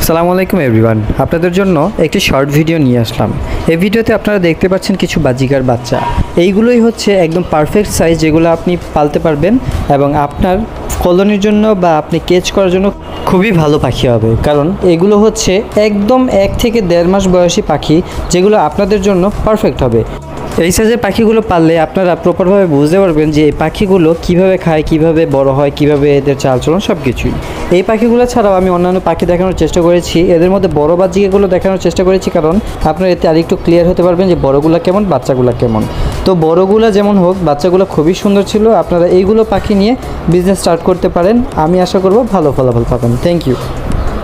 আসসালামু আলাইকুম এভরিওয়ান, আপনাদের জন্য একটি শর্ট ভিডিও নিয়ে আসলাম। এই ভিডিওতে আপনারা দেখতে পাচ্ছেন কিছু বাজিকার বাচ্চা। এইগুলোই হচ্ছে একদম পারফেক্ট সাইজ, যেগুলো আপনি পালতে পারবেন এবং আপনার কলোনির জন্য বা আপনি কেজ করার জন্য খুবই ভালো পাখি হবে। কারণ এগুলো হচ্ছে একদম 1 থেকে 1.5 মাস বয়সী পাখি, যেগুলো আপনাদের জন্য পারফেক্ট হবে। এই সাইজের পাখিগুলো পাললে আপনারা প্রপারভাবে বুঝতে পারবেন যে এই পাখিগুলো কীভাবে খায়, কীভাবে বড় হয়, কীভাবে এদের চালচলন সব কিছুই। এই পাখিগুলো ছাড়াও আমি অন্যান্য পাখি দেখানোর চেষ্টা করেছি, এদের মধ্যে বড় বাজিকাগুলো দেখানোর চেষ্টা করেছি, কারণ আপনারা এতে আরেকটু ক্লিয়ার হতে পারবেন যে বড়গুলো কেমন, বাচ্চাগুলো কেমন। তো বড়গুলো যেমন হোক, বাচ্চাগুলো খুবই সুন্দর ছিল। আপনারা এইগুলো পাখি নিয়ে বিজনেস স্টার্ট করতে পারেন। আমি আশা করব ভালো ফলাফল পাবেন। Thank you.